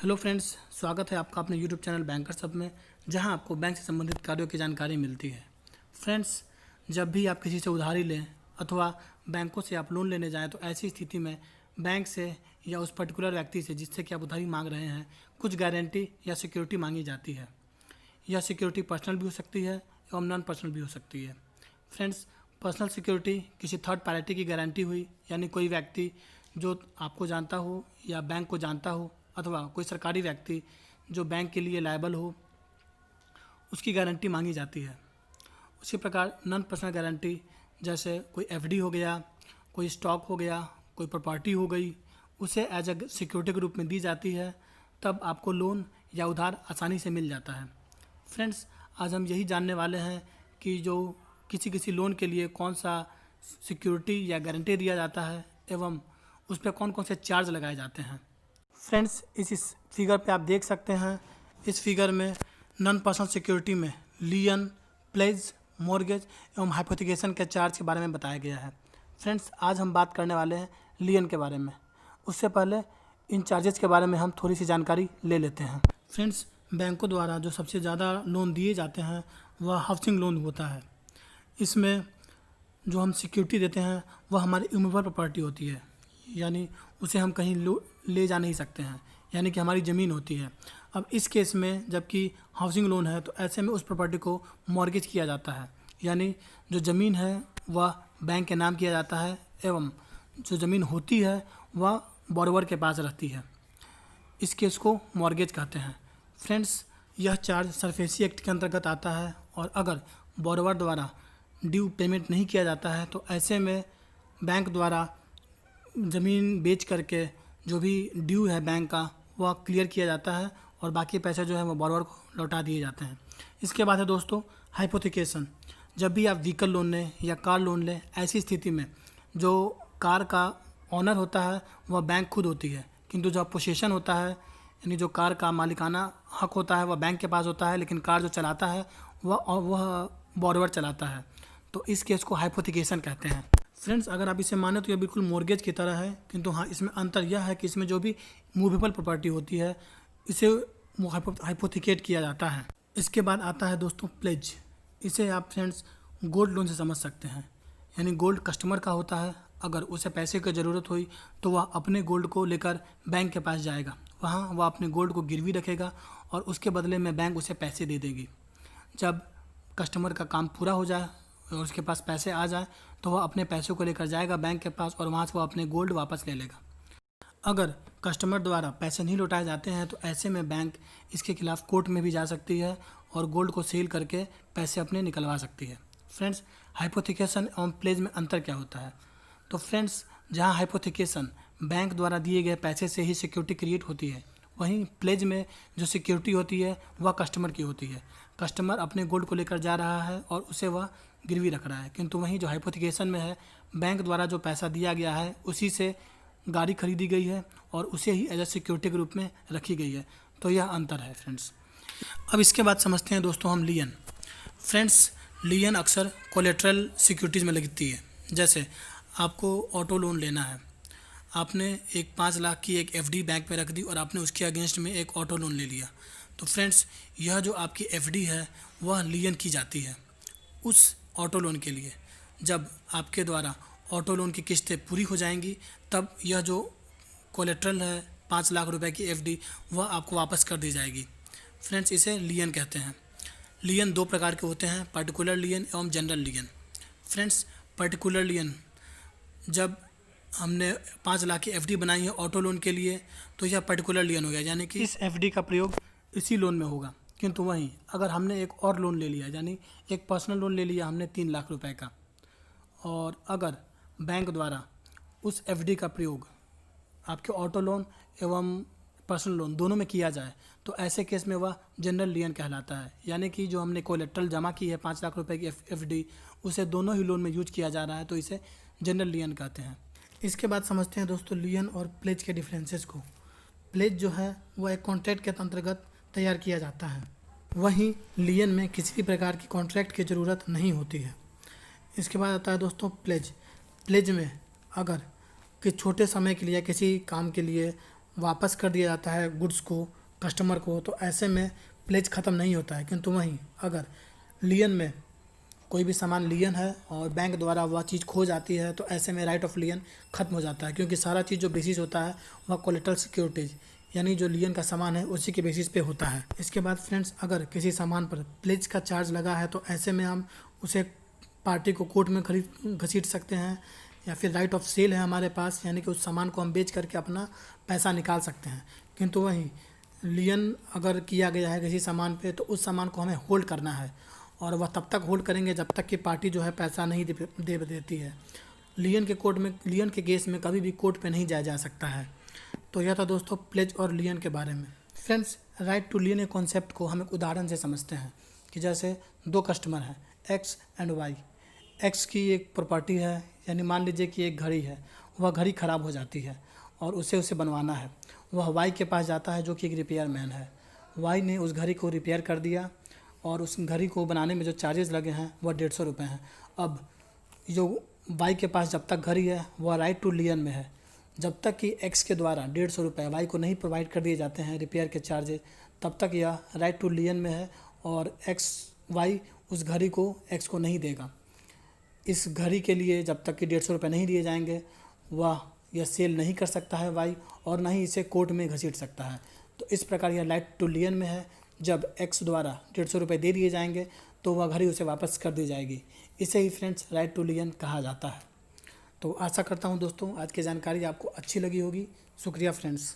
Hello friends, स्वागत है आपका अपने यूट्यूब चैनल बैंकर्स हब में, जहां आपको बैंक से संबंधित कार्यों की जानकारी मिलती है। फ्रेंड्स, जब भी आप किसी से उधारी लें अथवा बैंकों से आप लोन लेने जाएं तो ऐसी स्थिति में बैंक से या उस पर्टिकुलर व्यक्ति से जिससे कि आप उधारी मांग रहे हैं कुछ गारंटी या सिक्योरिटी मांगी जाती है। यह सिक्योरिटी पर्सनल भी हो सकती है एवं नॉन पर्सनल भी हो सकती है। फ्रेंड्स, पर्सनल सिक्योरिटी किसी थर्ड पार्टी की गारंटी हुई, यानी कोई व्यक्ति जो आपको जानता हो या बैंक को जानता हो अथवा कोई सरकारी व्यक्ति जो बैंक के लिए लायबल हो, उसकी गारंटी मांगी जाती है। उसी प्रकार नॉन पर्सनल गारंटी जैसे कोई एफडी हो गया, कोई स्टॉक हो गया, कोई प्रॉपर्टी हो गई, उसे एज अ सिक्योरिटी के रूप में दी जाती है। तब आपको लोन या उधार आसानी से मिल जाता है। फ्रेंड्स, आज हम यही जानने वाले हैं कि जो किसी लोन के लिए कौन सा सिक्योरिटी या गारंटी दिया जाता है एवं उस पर कौन कौन से चार्ज लगाए जाते हैं। फ्रेंड्स, इस फिगर पे आप देख सकते हैं, इस फिगर में नॉन पर्सनल सिक्योरिटी में लियन, प्लेज, मॉर्गेज एवं हाइपोथिकेशन के चार्ज के बारे में बताया गया है। फ्रेंड्स, आज हम बात करने वाले हैं लियन के बारे में। उससे पहले इन चार्जेस के बारे में हम थोड़ी सी जानकारी ले लेते हैं। फ्रेंड्स, बैंकों द्वारा जो सबसे ज़्यादा लोन दिए जाते हैं वह हाउसिंग लोन होता है। इसमें जो हम सिक्योरिटी देते हैं वह हमारी इमूवेबल प्रॉपर्टी होती है, यानी उसे हम कहीं ले जा नहीं सकते हैं, यानी कि हमारी ज़मीन होती है। अब इस केस में जबकि हाउसिंग लोन है तो ऐसे में उस प्रॉपर्टी को मॉर्गेज किया जाता है, यानी जो ज़मीन है वह बैंक के नाम किया जाता है एवं जो ज़मीन होती है वह बोरोवर के पास रहती है। इस केस को मॉर्गेज कहते हैं। फ्रेंड्स, यह चार्ज सरफेसी एक्ट के अंतर्गत आता है और अगर बोरोवर द्वारा ड्यू पेमेंट नहीं किया जाता है तो ऐसे में बैंक द्वारा ज़मीन बेच करके जो भी ड्यू है बैंक का वह क्लियर किया जाता है और बाकी पैसे जो है वो बोरोवर को लौटा दिए जाते हैं। इसके बाद है दोस्तों हाइपोथिकेशन। जब भी आप व्हीकल लोन लें या कार लोन लें, ऐसी स्थिति में जो कार का ऑनर होता है वह बैंक खुद होती है, किंतु जो पोसेशन होता है यानी जो कार का मालिकाना हक होता है वह बैंक के पास होता है, लेकिन कार जो चलाता है वह बोरोवर चलाता है। तो इस केस को हाइपोथिकेशन कहते हैं। फ्रेंड्स, अगर आप इसे माने तो यह बिल्कुल मॉर्गेज की तरह है, किंतु हाँ, इसमें अंतर यह है कि इसमें जो भी मूवेबल प्रॉपर्टी होती है इसे हाइपोथिकेट किया जाता है। इसके बाद आता है दोस्तों प्लेज। इसे आप फ्रेंड्स गोल्ड लोन से समझ सकते हैं, यानी गोल्ड कस्टमर का होता है। अगर उसे पैसे की ज़रूरत हुई तो वह अपने गोल्ड को लेकर बैंक के पास जाएगा, वहाँ वह अपने गोल्ड को गिरवी रखेगा और उसके बदले में बैंक उसे पैसे दे देगी। जब कस्टमर का काम पूरा हो जाए और उसके पास पैसे आ जाए तो वह अपने पैसों को लेकर जाएगा बैंक के पास और वहाँ से वह अपने गोल्ड वापस ले लेगा। अगर कस्टमर द्वारा पैसे नहीं लौटाए जाते हैं तो ऐसे में बैंक इसके खिलाफ कोर्ट में भी जा सकती है और गोल्ड को सेल करके पैसे अपने निकलवा सकती है। फ्रेंड्स, हाइपोथिकेशन एवं प्लेज में अंतर क्या होता है? तो फ्रेंड्स, जहाँ हाइपोथिकेशन बैंक द्वारा दिए गए पैसे से ही सिक्योरिटी क्रिएट होती है, वहीं प्लेज में जो सिक्योरिटी होती है वह कस्टमर की होती है। कस्टमर अपने गोल्ड को लेकर जा रहा है और उसे वह गिरवी रख रहा है, किंतु वहीं जो हाइपोथिकेशन में है बैंक द्वारा जो पैसा दिया गया है उसी से गाड़ी खरीदी गई है और उसे ही एज ए सिक्योरिटी के रूप में रखी गई है। तो यह अंतर है फ्रेंड्स। अब इसके बाद समझते हैं दोस्तों हम लियन। फ्रेंड्स, लियन अक्सर कोलेटरल सिक्योरिटीज़ में लगती है। जैसे आपको ऑटो लोन लेना है, आपने एक 5 लाख की एक एफडी बैंक में रख दी और आपने उसके अगेंस्ट में एक ऑटो लोन ले लिया। तो फ्रेंड्स, यह जो आपकी एफडी है वह लियन की जाती है उस ऑटो लोन के लिए। जब आपके द्वारा ऑटो लोन की किस्तें पूरी हो जाएंगी तब यह जो कोलेटरल है 5 लाख रुपए की एफडी वह आपको वापस कर दी जाएगी। फ्रेंड्स, इसे लियन कहते हैं। लियन 2 प्रकार के होते हैं, पर्टिकुलर लियन एवं जनरल लियन। फ्रेंड्स, पर्टिकुलर लियन, जब हमने 5 लाख की एफडी बनाई है ऑटो लोन के लिए तो यह पर्टिकुलर लियन हो गया, यानी कि इस एफडी का प्रयोग इसी लोन में होगा। किंतु वहीं अगर हमने एक और लोन ले लिया, यानी एक पर्सनल लोन ले लिया हमने 3 लाख रुपए का, और अगर बैंक द्वारा उस एफडी का प्रयोग आपके ऑटो लोन एवं पर्सनल लोन दोनों में किया जाए तो ऐसे केस में वह जनरल लियन कहलाता है। यानी कि जो हमने कोलेटरल जमा की है 5 लाख रुपए की एफडी, उसे दोनों ही लोन में यूज किया जा रहा है, तो इसे जनरल लियन कहते हैं। इसके बाद समझते हैं दोस्तों लियन और प्लेज के डिफरेंसेस को। प्लेज जो है वह एक कॉन्ट्रैक्ट के अंतर्गत तैयार किया जाता है, वहीं लियन में किसी भी प्रकार की कॉन्ट्रैक्ट की ज़रूरत नहीं होती है। इसके बाद आता है दोस्तों प्लेज। प्लेज में अगर कि छोटे समय के लिए किसी काम के लिए वापस कर दिया जाता है गुड्स को कस्टमर को, तो ऐसे में प्लेज ख़त्म नहीं होता है। किंतु वहीं अगर लियन में कोई भी सामान लियन है और बैंक द्वारा वह चीज़ खो जाती है, तो ऐसे में राइट ऑफ लियन ख़त्म हो जाता है, क्योंकि सारा चीज़ जो बेसिस होता है वह कोलेटरल सिक्योरिटीज यानी जो लियन का सामान है उसी के बेसिस पे होता है। इसके बाद फ्रेंड्स, अगर किसी सामान पर प्लेज का चार्ज लगा है तो ऐसे में हम उसे पार्टी को कोर्ट में खरीद घसीट सकते हैं, या फिर राइट ऑफ सेल है हमारे पास, यानी कि उस सामान को हम बेच करके अपना पैसा निकाल सकते हैं। किंतु वहीं लियन अगर किया गया है किसी सामान पे, तो उस सामान को हमें होल्ड करना है, और वह तब तक होल्ड करेंगे जब तक कि पार्टी जो है पैसा नहीं दे देती है। लियन के केस में कभी भी कोर्ट पे नहीं जाया जा सकता है। तो यह था दोस्तों प्लेज और लियन के बारे में। फ्रेंड्स, राइट टू लियन के कॉन्सेप्ट को हम एक उदाहरण से समझते हैं कि जैसे दो कस्टमर हैं एक्स एंड वाई। एक्स की एक प्रॉपर्टी है, यानी मान लीजिए कि एक घड़ी है, वह घड़ी ख़राब हो जाती है और उसे बनवाना है। वह वाई के पास जाता है जो कि एक रिपेयर मैन है। वाई ने उस घड़ी को रिपेयर कर दिया और उस घड़ी को बनाने में जो चार्जेस लगे हैं वह 150 रुपये हैं। अब जो वाई के पास जब तक घड़ी है वह राइट टू लियन में है। जब तक कि एक्स के द्वारा 150 रुपये वाई को नहीं प्रोवाइड कर दिए जाते हैं रिपेयर के चार्जेस, तब तक यह राइट टू लियन में है और वाई उस घड़ी को एक्स को नहीं देगा। इस घड़ी के लिए जब तक कि 150 रुपये नहीं दिए जाएंगे वह यह सेल नहीं कर सकता है वाई, और ना ही इसे कोर्ट में घसीट सकता है। तो इस प्रकार यह राइट टू लियन में है। जब एक्स द्वारा 150 रुपये दे दिए जाएंगे तो वह घड़ी उसे वापस कर दी जाएगी। इसे ही फ्रेंड्स राइट टू लियन कहा जाता है। तो आशा करता हूँ दोस्तों आज की जानकारी आपको अच्छी लगी होगी। शुक्रिया फ्रेंड्स।